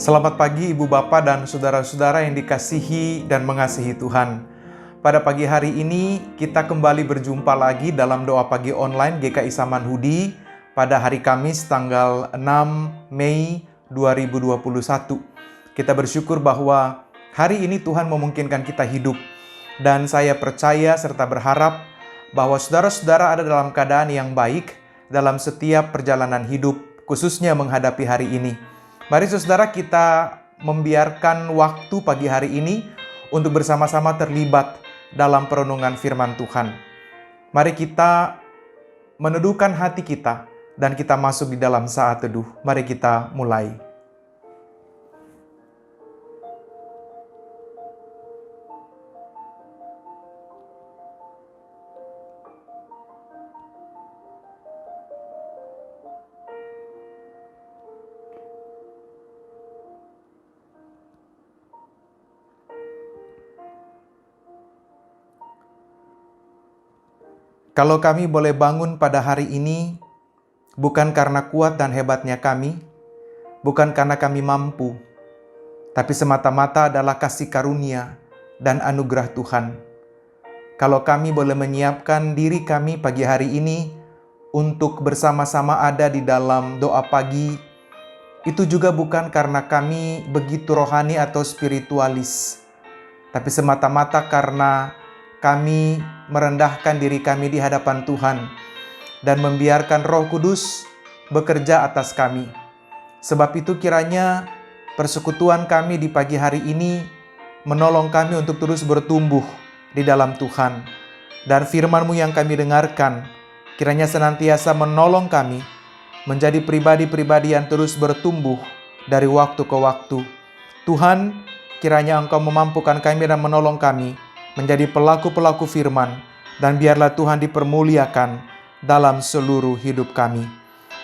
Selamat pagi Ibu Bapak dan saudara-saudara yang dikasihi dan mengasihi Tuhan. Pada pagi hari ini kita kembali berjumpa lagi dalam doa pagi online GKI Samanhudi pada hari Kamis tanggal 6 Mei 2021. Kita bersyukur bahwa hari ini Tuhan memungkinkan kita hidup, dan saya percaya serta berharap bahwa saudara-saudara ada dalam keadaan yang baik dalam setiap perjalanan hidup, khususnya menghadapi hari ini. Mari saudara, kita membiarkan waktu pagi hari ini untuk bersama-sama terlibat dalam perenungan firman Tuhan. Mari kita meneduhkan hati kita dan kita masuk di dalam saat teduh. Mari kita mulai. Kalau kami boleh bangun pada hari ini, bukan karena kuat dan hebatnya kami, bukan karena kami mampu, tapi semata-mata adalah kasih karunia dan anugerah Tuhan. Kalau kami boleh menyiapkan diri kami pagi hari ini untuk bersama-sama ada di dalam doa pagi, itu juga bukan karena kami begitu rohani atau spiritualis, tapi semata-mata karena kami merendahkan diri kami di hadapan Tuhan dan membiarkan Roh Kudus bekerja atas kami. Sebab itu kiranya persekutuan kami di pagi hari ini menolong kami untuk terus bertumbuh di dalam Tuhan. Dan firman-Mu yang kami dengarkan kiranya senantiasa menolong kami menjadi pribadi-pribadi yang terus bertumbuh dari waktu ke waktu. Tuhan, kiranya Engkau memampukan kami dan menolong kami menjadi pelaku-pelaku firman, dan biarlah Tuhan dipermuliakan dalam seluruh hidup kami.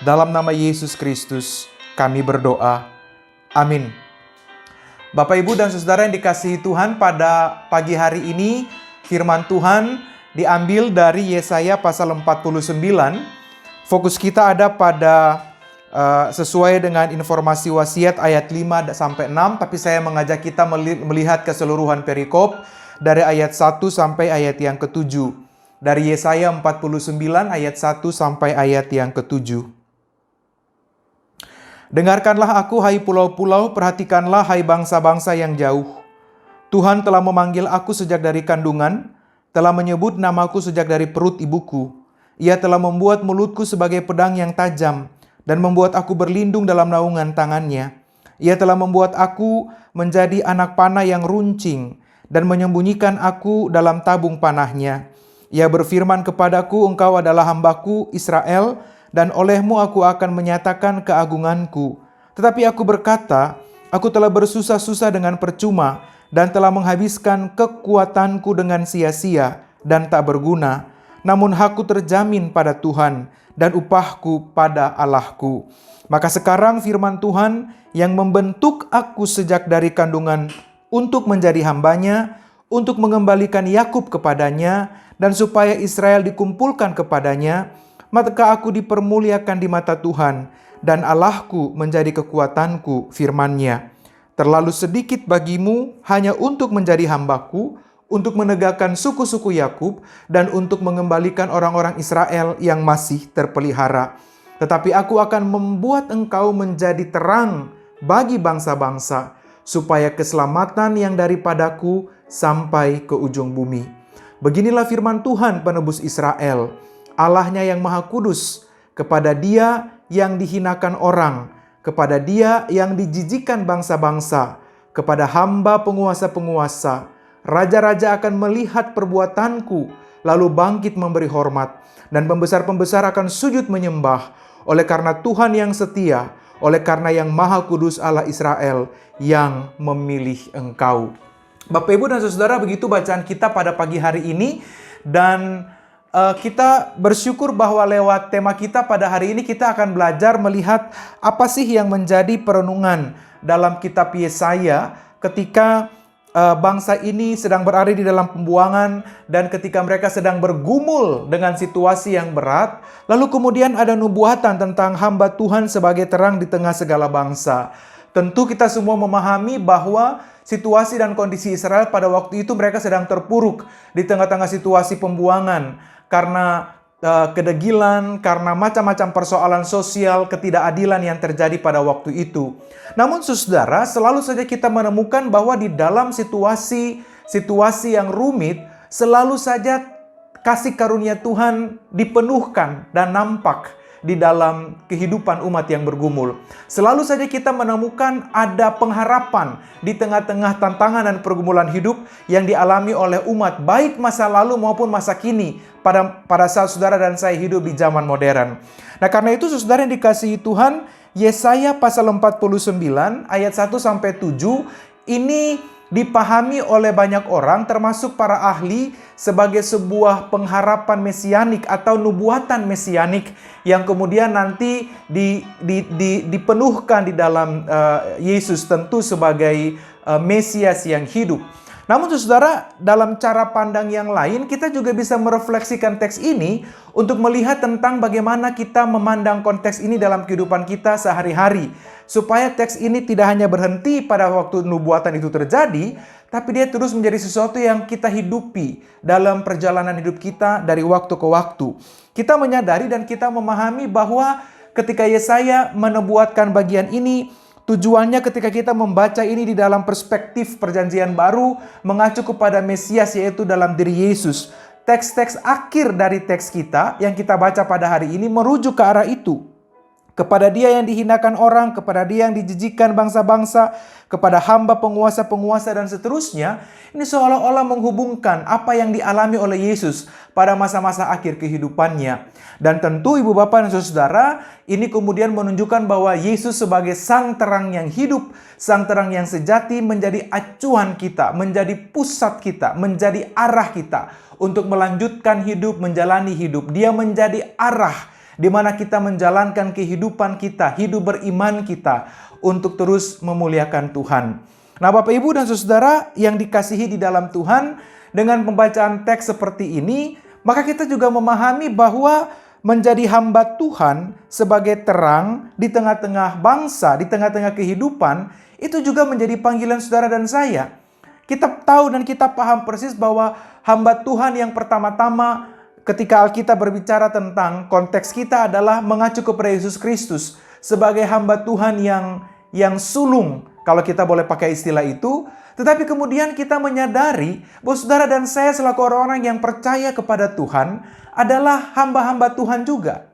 Dalam nama Yesus Kristus kami berdoa. Amin. Bapak, Ibu, dan saudara yang dikasihi Tuhan, pada pagi hari ini firman Tuhan diambil dari Yesaya pasal 49. Fokus kita ada pada sesuai dengan informasi wasiat ayat 5 sampai 6, tapi saya mengajak kita melihat keseluruhan perikop dari ayat 1 sampai ayat yang ke-7. Dari Yesaya 49 ayat 1 sampai ayat yang ke-7. Dengarkanlah aku, hai pulau-pulau, perhatikanlah, hai bangsa-bangsa yang jauh. Tuhan telah memanggil aku sejak dari kandungan, telah menyebut namaku sejak dari perut ibuku. Ia telah membuat mulutku sebagai pedang yang tajam, dan membuat aku berlindung dalam naungan tangannya. Ia telah membuat aku menjadi anak panah yang runcing, dan menyembunyikan aku dalam tabung panahnya. Ia berfirman kepadaku, engkau adalah hambaku Israel, dan olehmu aku akan menyatakan keagunganku. Tetapi aku berkata, aku telah bersusah-susah dengan percuma, dan telah menghabiskan kekuatanku dengan sia-sia dan tak berguna. Namun hakku terjamin pada Tuhan, dan upahku pada Allahku. Maka sekarang firman Tuhan yang membentuk aku sejak dari kandungan untuk menjadi hambanya, untuk mengembalikan Yakub kepadanya, dan supaya Israel dikumpulkan kepadanya, maka aku dipermuliakan di mata Tuhan, dan Allahku menjadi kekuatanku, firman-Nya. Terlalu sedikit bagimu hanya untuk menjadi hambaku, untuk menegakkan suku-suku Yakub, dan untuk mengembalikan orang-orang Israel yang masih terpelihara. Tetapi aku akan membuat engkau menjadi terang bagi bangsa-bangsa, supaya keselamatan yang daripadaku sampai ke ujung bumi. Beginilah firman Tuhan penebus Israel, Allahnya yang Maha Kudus, kepada Dia yang dihinakan orang, kepada Dia yang dijijikkan bangsa-bangsa, kepada hamba penguasa-penguasa. Raja-raja akan melihat perbuatanku, lalu bangkit memberi hormat, dan pembesar-pembesar akan sujud menyembah, oleh karena Tuhan yang setia, oleh karena yang Maha Kudus Allah Israel yang memilih engkau. Bapak, Ibu, dan saudara, begitu bacaan kita pada pagi hari ini. Dan kita bersyukur bahwa lewat tema kita pada hari ini kita akan belajar melihat apa sih yang menjadi perenungan dalam kitab Yesaya ketika bangsa ini sedang berada di dalam pembuangan dan ketika mereka sedang bergumul dengan situasi yang berat. Lalu kemudian ada nubuatan tentang hamba Tuhan sebagai terang di tengah segala bangsa. Tentu kita semua memahami bahwa situasi dan kondisi Israel pada waktu itu mereka sedang terpuruk di tengah-tengah situasi pembuangan karena kedegilan, karena macam-macam persoalan sosial, ketidakadilan yang terjadi pada waktu itu. Namun saudara, selalu saja kita menemukan bahwa di dalam situasi yang rumit, selalu saja kasih karunia Tuhan dipenuhkan dan nampak di dalam kehidupan umat yang bergumul. Selalu saja kita menemukan ada pengharapan di tengah-tengah tantangan dan pergumulan hidup yang dialami oleh umat, baik masa lalu maupun masa kini, pada saat saudara dan saya hidup di zaman modern. Nah, karena itu saudara yang dikasihi Tuhan, Yesaya pasal 49 ayat 1-7 ini dipahami oleh banyak orang termasuk para ahli sebagai sebuah pengharapan mesianik atau nubuatan mesianik yang kemudian nanti dipenuhkan di dalam Yesus tentu sebagai Mesias yang hidup. Namun saudara, dalam cara pandang yang lain kita juga bisa merefleksikan teks ini untuk melihat tentang bagaimana kita memandang konteks ini dalam kehidupan kita sehari-hari. Supaya teks ini tidak hanya berhenti pada waktu nubuatan itu terjadi, tapi dia terus menjadi sesuatu yang kita hidupi dalam perjalanan hidup kita dari waktu ke waktu. Kita menyadari dan kita memahami bahwa ketika Yesaya menubuatkan bagian ini, tujuannya ketika kita membaca ini di dalam perspektif perjanjian baru mengacu kepada Mesias, yaitu dalam diri Yesus. Teks-teks akhir dari teks kita yang kita baca pada hari ini merujuk ke arah itu. Kepada dia yang dihinakan orang, kepada dia yang dijijikkan bangsa-bangsa, kepada hamba penguasa-penguasa dan seterusnya. Ini seolah-olah menghubungkan apa yang dialami oleh Yesus pada masa-masa akhir kehidupannya. Dan tentu ibu bapak dan saudara, ini kemudian menunjukkan bahwa Yesus sebagai sang terang yang hidup, sang terang yang sejati menjadi acuan kita, menjadi pusat kita, menjadi arah kita untuk melanjutkan hidup, menjalani hidup. Dia menjadi arah di mana kita menjalankan kehidupan kita, hidup beriman kita untuk terus memuliakan Tuhan. Nah, Bapak Ibu dan Saudara yang dikasihi di dalam Tuhan, dengan pembacaan teks seperti ini, maka kita juga memahami bahwa menjadi hamba Tuhan sebagai terang di tengah-tengah bangsa, di tengah-tengah kehidupan, itu juga menjadi panggilan saudara dan saya. Kita tahu dan kita paham persis bahwa hamba Tuhan yang pertama-tama ketika Alkitab berbicara tentang konteks kita adalah mengacu kepada Yesus Kristus sebagai hamba Tuhan yang sulung, kalau kita boleh pakai istilah itu. Tetapi kemudian kita menyadari bahwa saudara dan saya selaku orang-orang yang percaya kepada Tuhan adalah hamba-hamba Tuhan juga.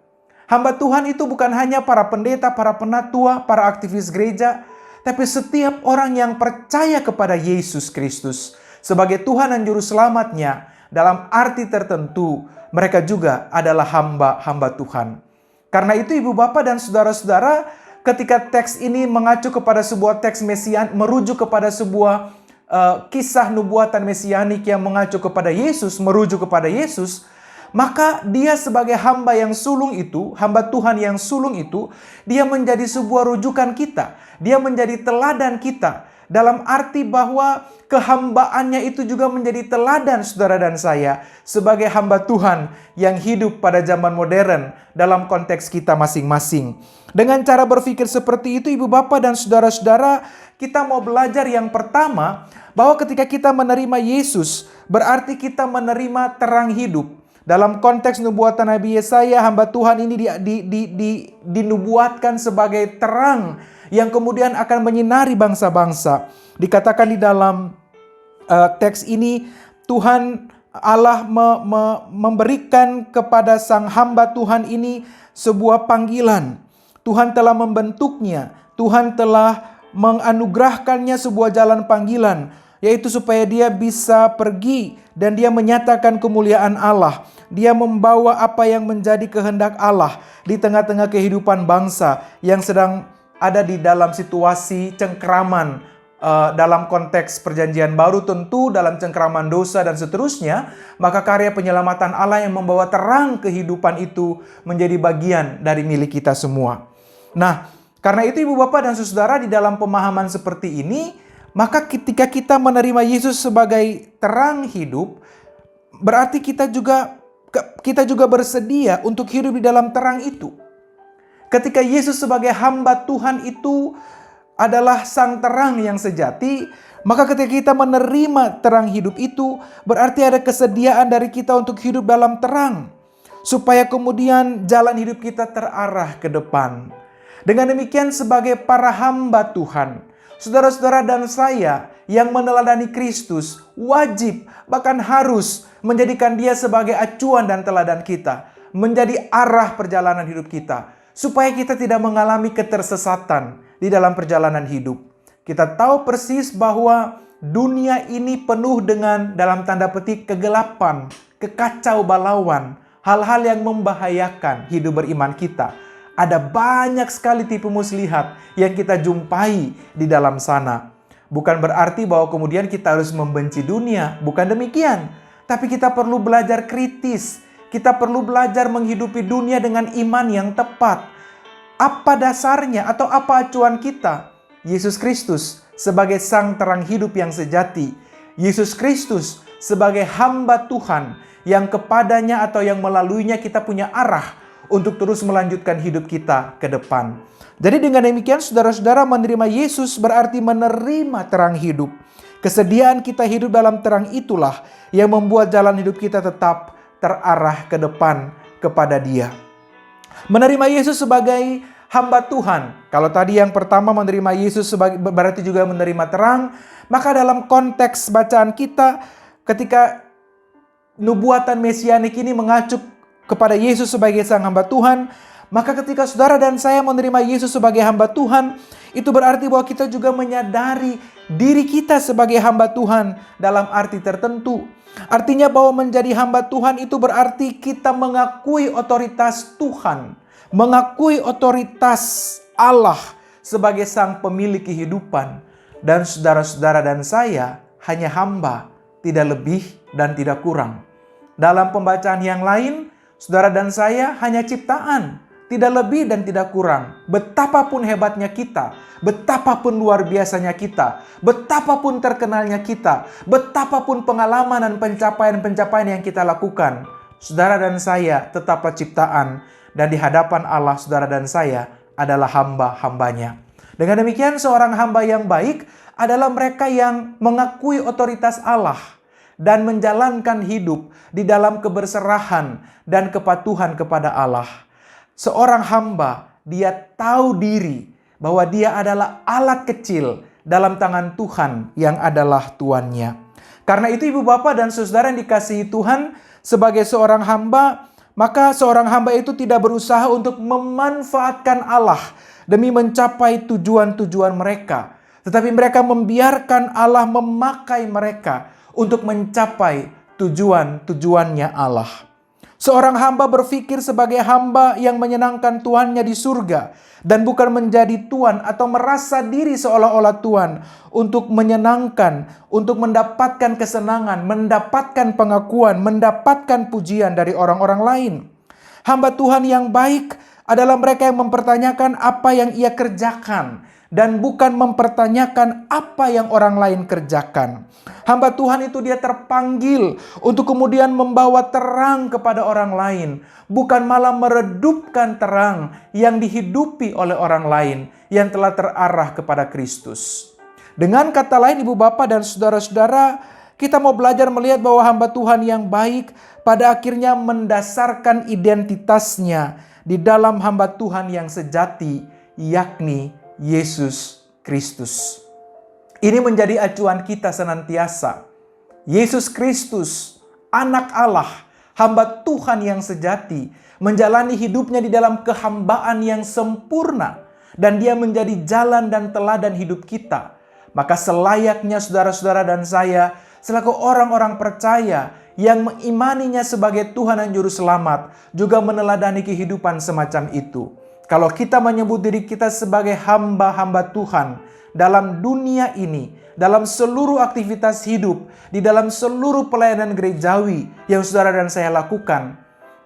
Hamba Tuhan itu bukan hanya para pendeta, para penatua, para aktivis gereja, tapi setiap orang yang percaya kepada Yesus Kristus sebagai Tuhan dan Juru Selamatnya. Dalam arti tertentu, mereka juga adalah hamba-hamba Tuhan. Karena itu ibu bapak dan saudara-saudara, ketika teks ini mengacu kepada sebuah teks mesian, merujuk kepada sebuah kisah nubuatan mesianik yang mengacu kepada Yesus, merujuk kepada Yesus, maka dia sebagai hamba yang sulung itu, hamba Tuhan yang sulung itu, dia menjadi sebuah rujukan kita. Dia menjadi teladan kita. Dalam arti bahwa kehambaannya itu juga menjadi teladan saudara dan saya sebagai hamba Tuhan yang hidup pada zaman modern dalam konteks kita masing-masing. Dengan cara berpikir seperti itu ibu bapak dan saudara-saudara, kita mau belajar yang pertama bahwa ketika kita menerima Yesus berarti kita menerima terang hidup. Dalam konteks nubuatan Nabi Yesaya, hamba Tuhan ini dinubuatkan sebagai terang yang kemudian akan menyinari bangsa-bangsa. Dikatakan di dalam teks ini, Tuhan Allah memberikan kepada sang hamba Tuhan ini sebuah panggilan. Tuhan telah membentuknya, Tuhan telah menganugerahkannya sebuah jalan panggilan, yaitu supaya dia bisa pergi dan dia menyatakan kemuliaan Allah. Dia membawa apa yang menjadi kehendak Allah di tengah-tengah kehidupan bangsa yang sedang ada di dalam situasi cengkeraman, dalam konteks perjanjian baru tentu dalam cengkeraman dosa dan seterusnya. Maka karya penyelamatan Allah yang membawa terang kehidupan itu menjadi bagian dari milik kita semua. Nah, karena itu ibu bapak dan saudara, di dalam pemahaman seperti ini, maka ketika kita menerima Yesus sebagai terang hidup, berarti kita juga bersedia untuk hidup di dalam terang itu. Ketika Yesus sebagai hamba Tuhan itu adalah sang terang yang sejati, maka ketika kita menerima terang hidup itu, berarti ada kesediaan dari kita untuk hidup dalam terang, supaya kemudian jalan hidup kita terarah ke depan. Dengan demikian, sebagai para hamba Tuhan, saudara-saudara dan saya yang meneladani Kristus wajib, bahkan harus menjadikan Dia sebagai acuan dan teladan kita, menjadi arah perjalanan hidup kita, supaya kita tidak mengalami ketersesatan di dalam perjalanan hidup. Kita tahu persis bahwa dunia ini penuh dengan, dalam tanda petik, kegelapan, kekacau balauan, hal-hal yang membahayakan hidup beriman kita. Ada banyak sekali tipu muslihat yang kita jumpai di dalam sana. Bukan berarti bahwa kemudian kita harus membenci dunia, bukan demikian. Tapi kita perlu belajar kritis, kita perlu belajar menghidupi dunia dengan iman yang tepat. Apa dasarnya atau apa acuan kita? Yesus Kristus sebagai sang terang hidup yang sejati. Yesus Kristus sebagai hamba Tuhan yang kepadanya atau yang melaluinya kita punya arah untuk terus melanjutkan hidup kita ke depan. Jadi dengan demikian saudara-saudara, menerima Yesus berarti menerima terang hidup. Kesediaan kita hidup dalam terang itulah yang membuat jalan hidup kita tetap terarah ke depan kepada Dia. Menerima Yesus sebagai hamba Tuhan. Kalau tadi yang pertama menerima Yesus sebagai berarti juga menerima terang, maka dalam konteks bacaan kita ketika nubuatan mesianik ini mengacu kepada Yesus sebagai sang hamba Tuhan, maka ketika saudara dan saya menerima Yesus sebagai hamba Tuhan, itu berarti bahwa kita juga menyadari diri kita sebagai hamba Tuhan dalam arti tertentu. Artinya bahwa menjadi hamba Tuhan itu berarti kita mengakui otoritas Tuhan, mengakui otoritas Allah sebagai sang pemilik kehidupan. Dan saudara-saudara dan saya hanya hamba, tidak lebih dan tidak kurang. Dalam pembacaan yang lain, saudara dan saya hanya ciptaan, tidak lebih dan tidak kurang. Betapapun hebatnya kita, betapapun luar biasanya kita, betapapun terkenalnya kita, betapapun pengalaman dan pencapaian-pencapaian yang kita lakukan, saudara dan saya tetaplah ciptaan, dan di hadapan Allah saudara dan saya adalah hamba-hambanya. Dengan demikian, seorang hamba yang baik adalah mereka yang mengakui otoritas Allah dan menjalankan hidup di dalam keberserahan dan kepatuhan kepada Allah. Seorang hamba, dia tahu diri bahwa dia adalah alat kecil dalam tangan Tuhan yang adalah tuannya. Karena itu ibu bapak dan saudara yang dikasihi Tuhan, sebagai seorang hamba, maka seorang hamba itu tidak berusaha untuk memanfaatkan Allah demi mencapai tujuan-tujuan mereka. Tetapi mereka membiarkan Allah memakai mereka untuk mencapai tujuan-tujuannya Allah. Seorang hamba berpikir sebagai hamba yang menyenangkan tuannya di surga, dan bukan menjadi tuan atau merasa diri seolah-olah tuan untuk menyenangkan, untuk mendapatkan kesenangan, mendapatkan pengakuan, mendapatkan pujian dari orang-orang lain. Hamba Tuhan yang baik adalah mereka yang mempertanyakan apa yang ia kerjakan dan bukan mempertanyakan apa yang orang lain kerjakan. Hamba Tuhan itu dia terpanggil untuk kemudian membawa terang kepada orang lain, bukan malah meredupkan terang yang dihidupi oleh orang lain yang telah terarah kepada Kristus. Dengan kata lain, ibu bapak dan saudara-saudara, kita mau belajar melihat bahwa hamba Tuhan yang baik pada akhirnya mendasarkan identitasnya di dalam hamba Tuhan yang sejati, yakni Yesus Kristus. Ini menjadi acuan kita senantiasa. Yesus Kristus, anak Allah, hamba Tuhan yang sejati, menjalani hidupnya di dalam kehambaan yang sempurna, dan dia menjadi jalan dan teladan hidup kita. Maka selayaknya saudara-saudara dan saya, selaku orang-orang percaya yang mengimaninya sebagai Tuhan dan Juru Selamat, juga meneladani kehidupan semacam itu. Kalau kita menyebut diri kita sebagai hamba-hamba Tuhan dalam dunia ini, dalam seluruh aktivitas hidup, di dalam seluruh pelayanan gerejawi yang saudara dan saya lakukan,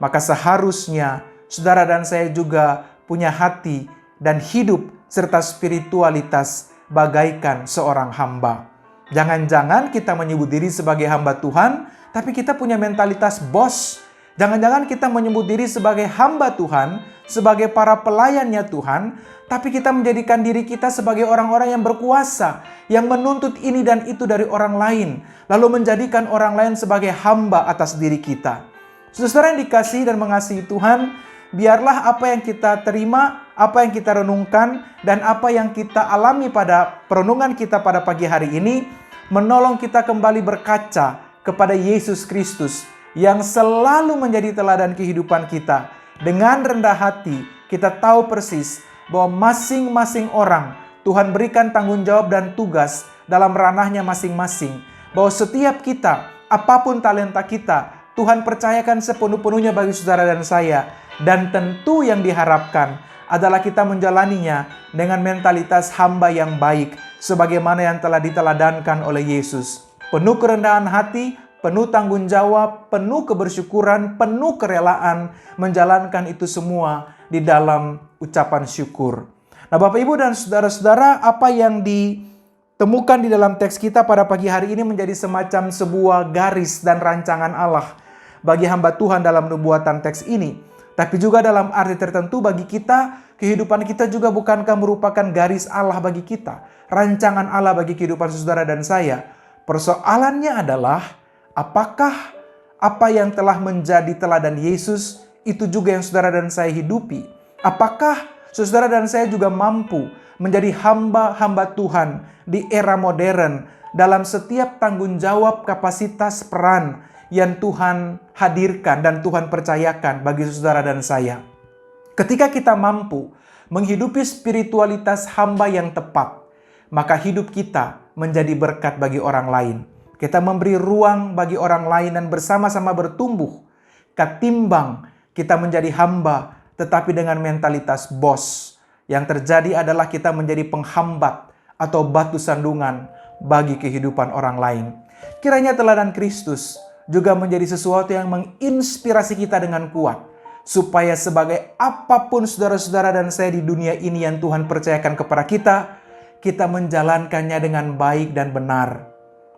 maka seharusnya saudara dan saya juga punya hati dan hidup serta spiritualitas bagaikan seorang hamba. Jangan-jangan kita menyebut diri sebagai hamba Tuhan, tapi kita punya mentalitas bos. Jangan-jangan kita menyebut diri sebagai hamba Tuhan, sebagai para pelayannya Tuhan, Tapi kita menjadikan diri kita sebagai orang-orang yang berkuasa, yang menuntut ini dan itu dari orang lain, lalu menjadikan orang lain sebagai hamba atas diri kita. Saudara yang dikasihi dan mengasihi Tuhan, biarlah apa yang kita terima, apa yang kita renungkan, dan apa yang kita alami pada perenungan kita pada pagi hari ini, menolong kita kembali berkaca kepada Yesus Kristus, yang selalu menjadi teladan kehidupan kita. Dengan rendah hati, kita tahu persis bahwa masing-masing orang Tuhan berikan tanggung jawab dan tugas dalam ranahnya masing-masing. Bahwa setiap kita, apapun talenta kita, Tuhan percayakan sepenuh-penuhnya bagi saudara dan saya. Dan tentu yang diharapkan adalah kita menjalaninya dengan mentalitas hamba yang baik, sebagaimana yang telah diteladankan oleh Yesus. Penuh kerendahan hati, penuh tanggung jawab, penuh kebersyukuran, penuh kerelaan, menjalankan itu semua di dalam ucapan syukur. Nah, Bapak Ibu dan saudara-saudara, apa yang ditemukan di dalam teks kita pada pagi hari ini menjadi semacam sebuah garis dan rancangan Allah bagi hamba Tuhan dalam nubuatan teks ini. Tapi juga dalam arti tertentu bagi kita, kehidupan kita juga bukankah merupakan garis Allah bagi kita, rancangan Allah bagi kehidupan saudara dan saya. Persoalannya adalah, apakah apa yang telah menjadi teladan Yesus itu juga yang saudara dan saya hidupi? Apakah saudara dan saya juga mampu menjadi hamba-hamba Tuhan di era modern dalam setiap tanggung jawab, kapasitas, peran yang Tuhan hadirkan dan Tuhan percayakan bagi saudara dan saya? Ketika kita mampu menghidupi spiritualitas hamba yang tepat, maka hidup kita menjadi berkat bagi orang lain. Kita memberi ruang bagi orang lain dan bersama-sama bertumbuh, ketimbang kita menjadi hamba tetapi dengan mentalitas bos. Yang terjadi adalah kita menjadi penghambat atau batu sandungan bagi kehidupan orang lain. Kiranya teladan Kristus juga menjadi sesuatu yang menginspirasi kita dengan kuat, supaya sebagai apapun saudara-saudara dan saya di dunia ini yang Tuhan percayakan kepada kita, kita menjalankannya dengan baik dan benar.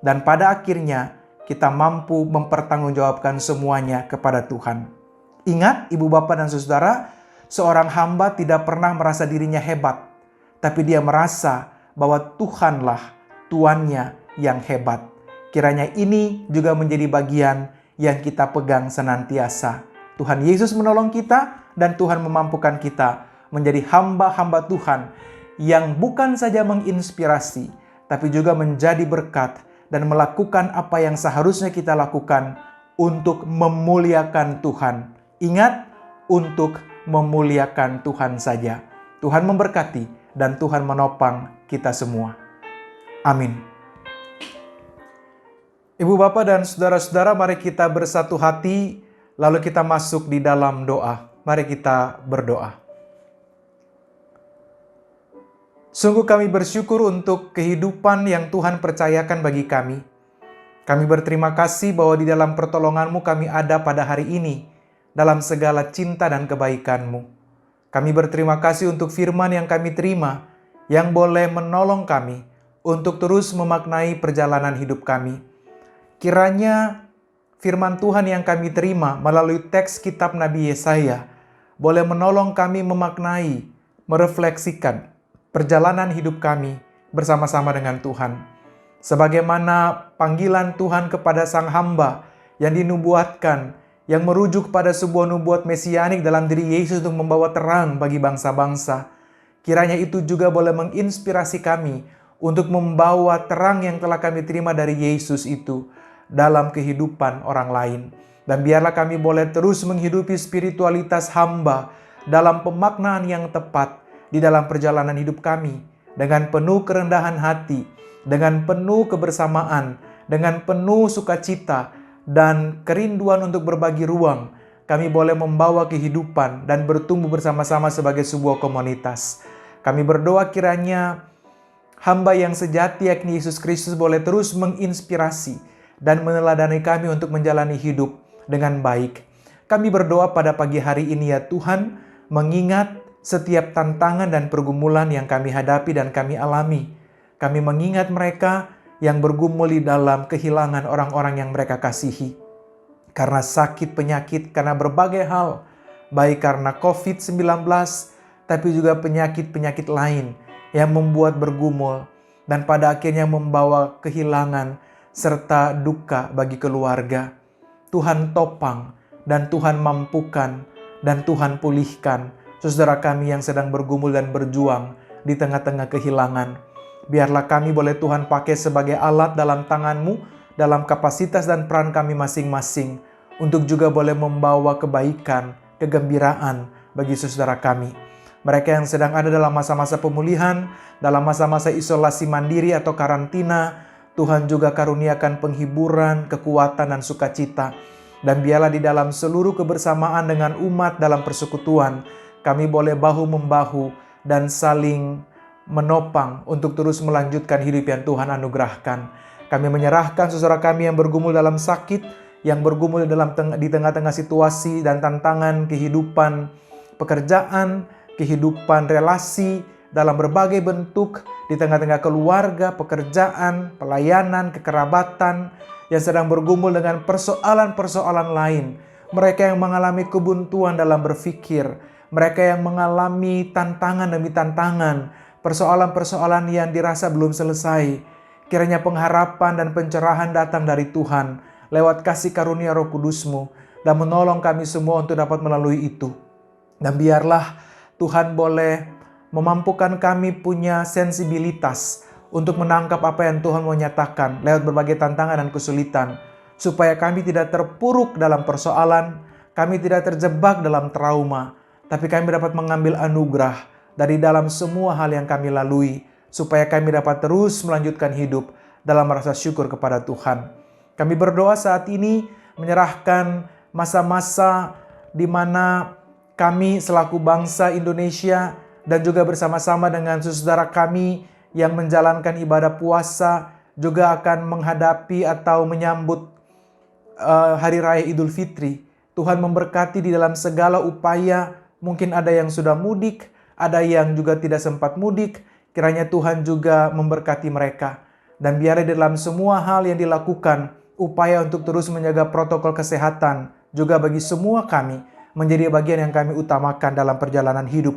Dan pada akhirnya kita mampu mempertanggungjawabkan semuanya kepada Tuhan. Ingat, ibu bapak dan saudara, seorang hamba tidak pernah merasa dirinya hebat, tapi dia merasa bahwa Tuhanlah tuannya yang hebat. Kiranya ini juga menjadi bagian yang kita pegang senantiasa. Tuhan Yesus menolong kita dan Tuhan memampukan kita menjadi hamba-hamba Tuhan yang bukan saja menginspirasi, tapi juga menjadi berkat dan melakukan apa yang seharusnya kita lakukan untuk memuliakan Tuhan. Ingat, untuk memuliakan Tuhan saja. Tuhan memberkati dan Tuhan menopang kita semua. Amin. Ibu bapak dan saudara-saudara, mari kita bersatu hati, lalu kita masuk di dalam doa. Mari kita berdoa. Sungguh kami bersyukur untuk kehidupan yang Tuhan percayakan bagi kami. Kami berterima kasih bahwa di dalam pertolongan-Mu kami ada pada hari ini, dalam segala cinta dan kebaikan-Mu. Kami berterima kasih untuk firman yang kami terima, yang boleh menolong kami untuk terus memaknai perjalanan hidup kami. Kiranya firman Tuhan yang kami terima melalui teks kitab Nabi Yesaya boleh menolong kami memaknai, merefleksikan perjalanan hidup kami bersama-sama dengan Tuhan. Sebagaimana panggilan Tuhan kepada sang hamba yang dinubuatkan, yang merujuk pada sebuah nubuat mesianik dalam diri Yesus untuk membawa terang bagi bangsa-bangsa. Kiranya itu juga boleh menginspirasi kami untuk membawa terang yang telah kami terima dari Yesus itu dalam kehidupan orang lain. Dan biarlah kami boleh terus menghidupi spiritualitas hamba dalam pemaknaan yang tepat di dalam perjalanan hidup kami, dengan penuh kerendahan hati, dengan penuh kebersamaan, dengan penuh sukacita, dan kerinduan untuk berbagi ruang. Kami boleh membawa kehidupan dan bertumbuh bersama-sama sebagai sebuah komunitas. Kami berdoa kiranya hamba yang sejati yakni Yesus Kristus boleh terus menginspirasi dan meneladani kami untuk menjalani hidup dengan baik. Kami berdoa pada pagi hari ini ya Tuhan, mengingat setiap tantangan dan pergumulan yang kami hadapi dan kami alami. Kami mengingat mereka yang bergumul di dalam kehilangan orang-orang yang mereka kasihi. Karena sakit penyakit, karena berbagai hal, baik karena COVID-19, tapi juga penyakit-penyakit lain yang membuat bergumul dan pada akhirnya membawa kehilangan serta duka bagi keluarga. Tuhan topang dan Tuhan mampukan dan Tuhan pulihkan saudara kami yang sedang bergumul dan berjuang di tengah-tengah kehilangan. Biarlah kami boleh Tuhan pakai sebagai alat dalam tangan-Mu, dalam kapasitas dan peran kami masing-masing, untuk juga boleh membawa kebaikan, kegembiraan bagi saudara kami. Mereka yang sedang ada dalam masa-masa pemulihan, dalam masa-masa isolasi mandiri atau karantina, Tuhan juga karuniakan penghiburan, kekuatan, dan sukacita. Dan biarlah di dalam seluruh kebersamaan dengan umat dalam persekutuan, kami boleh bahu-membahu dan saling menopang untuk terus melanjutkan hidup yang Tuhan anugerahkan. Kami menyerahkan saudara kami yang bergumul dalam sakit, yang bergumul di tengah-tengah situasi dan tantangan kehidupan pekerjaan, kehidupan relasi dalam berbagai bentuk, di tengah-tengah keluarga, pekerjaan, pelayanan, kekerabatan, yang sedang bergumul dengan persoalan-persoalan lain. Mereka yang mengalami kebuntuan dalam berpikir, mereka yang mengalami tantangan demi tantangan, persoalan-persoalan yang dirasa belum selesai. Kiranya pengharapan dan pencerahan datang dari Tuhan lewat kasih karunia Roh Kudus-Mu dan menolong kami semua untuk dapat melalui itu. Dan biarlah Tuhan boleh memampukan kami punya sensibilitas untuk menangkap apa yang Tuhan mau nyatakan lewat berbagai tantangan dan kesulitan, supaya kami tidak terpuruk dalam persoalan, kami tidak terjebak dalam trauma, tapi kami dapat mengambil anugerah dari dalam semua hal yang kami lalui, supaya kami dapat terus melanjutkan hidup dalam rasa syukur kepada Tuhan. Kami berdoa saat ini menyerahkan masa-masa di mana kami selaku bangsa Indonesia dan juga bersama-sama dengan saudara kami yang menjalankan ibadah puasa juga akan menghadapi atau menyambut Hari Raya Idul Fitri. Tuhan memberkati di dalam segala upaya. Mungkin ada yang sudah mudik, ada yang juga tidak sempat mudik. Kiranya Tuhan juga memberkati mereka. Dan biarlah dalam semua hal yang dilakukan, upaya untuk terus menjaga protokol kesehatan juga bagi semua kami menjadi bagian yang kami utamakan dalam perjalanan hidup.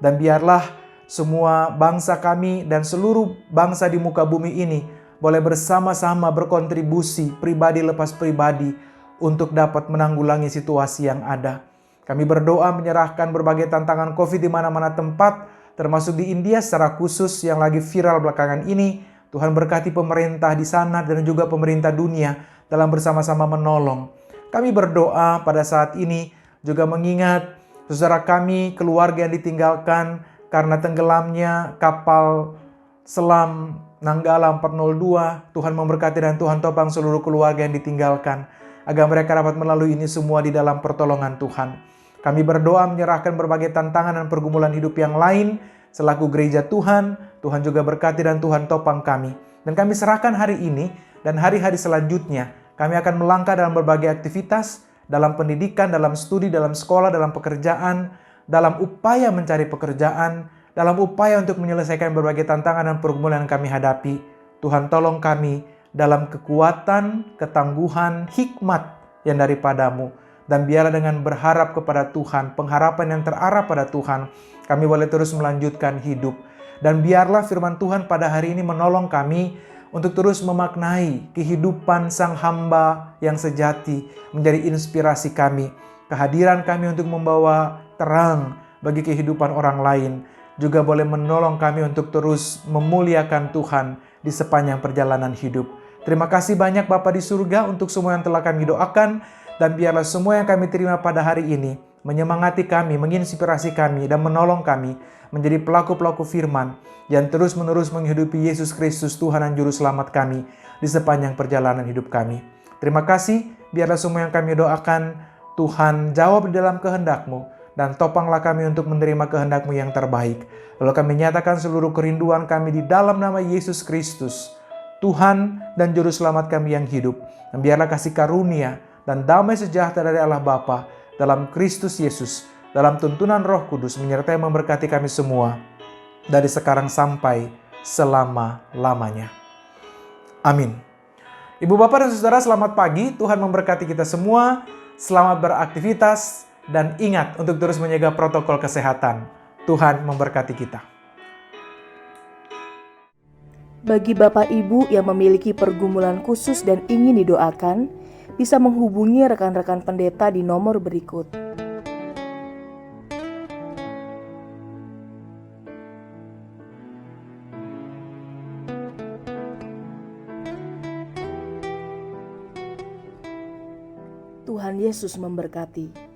Dan biarlah semua bangsa kami dan seluruh bangsa di muka bumi ini boleh bersama-sama berkontribusi pribadi lepas pribadi untuk dapat menanggulangi situasi yang ada. Kami berdoa menyerahkan berbagai tantangan COVID di mana-mana tempat, termasuk di India secara khusus yang lagi viral belakangan ini. Tuhan berkati pemerintah di sana dan juga pemerintah dunia dalam bersama-sama menolong. Kami berdoa pada saat ini juga mengingat saudara kami, keluarga yang ditinggalkan karena tenggelamnya kapal selam Nanggala 402. Tuhan memberkati dan Tuhan topang seluruh keluarga yang ditinggalkan, agar mereka dapat melalui ini semua di dalam pertolongan Tuhan. Kami berdoa menyerahkan berbagai tantangan dan pergumulan hidup yang lain selaku gereja Tuhan. Tuhan juga berkati dan Tuhan topang kami. Dan kami serahkan hari ini dan hari-hari selanjutnya. Kami akan melangkah dalam berbagai aktivitas, dalam pendidikan, dalam studi, dalam sekolah, dalam pekerjaan, dalam upaya mencari pekerjaan, dalam upaya untuk menyelesaikan berbagai tantangan dan pergumulan yang kami hadapi. Tuhan tolong kami dalam kekuatan, ketangguhan, hikmat yang daripada-Mu. Dan biarlah dengan berharap kepada Tuhan, pengharapan yang terarah pada Tuhan, kami boleh terus melanjutkan hidup. Dan biarlah firman Tuhan pada hari ini menolong kami untuk terus memaknai kehidupan sang hamba yang sejati menjadi inspirasi kami. Kehadiran kami untuk membawa terang bagi kehidupan orang lain juga boleh menolong kami untuk terus memuliakan Tuhan di sepanjang perjalanan hidup. Terima kasih banyak Bapa di surga untuk semua yang telah kami doakan, dan biarlah semua yang kami terima pada hari ini menyemangati kami, menginspirasi kami, dan menolong kami menjadi pelaku-pelaku firman yang terus-menerus menghidupi Yesus Kristus Tuhan dan Juru Selamat kami di sepanjang perjalanan hidup kami. Terima kasih, biarlah semua yang kami doakan Tuhan jawab di dalam kehendak-Mu, dan topanglah kami untuk menerima kehendak-Mu yang terbaik. Lalu kami nyatakan seluruh kerinduan kami di dalam nama Yesus Kristus, Tuhan dan Juru Selamat kami yang hidup. Dan biarlah kasih karunia dan damai sejahtera dari Allah Bapa dalam Kristus Yesus, dalam tuntunan Roh Kudus menyertai memberkati kami semua dari sekarang sampai selama-lamanya. Amin. Ibu, Bapak, dan Saudara, selamat pagi. Tuhan memberkati kita semua. Selamat beraktivitas dan ingat untuk terus menjaga protokol kesehatan. Tuhan memberkati kita. Bagi Bapak Ibu yang memiliki pergumulan khusus dan ingin didoakan, bisa menghubungi rekan-rekan pendeta di nomor berikut. Tuhan Yesus memberkati.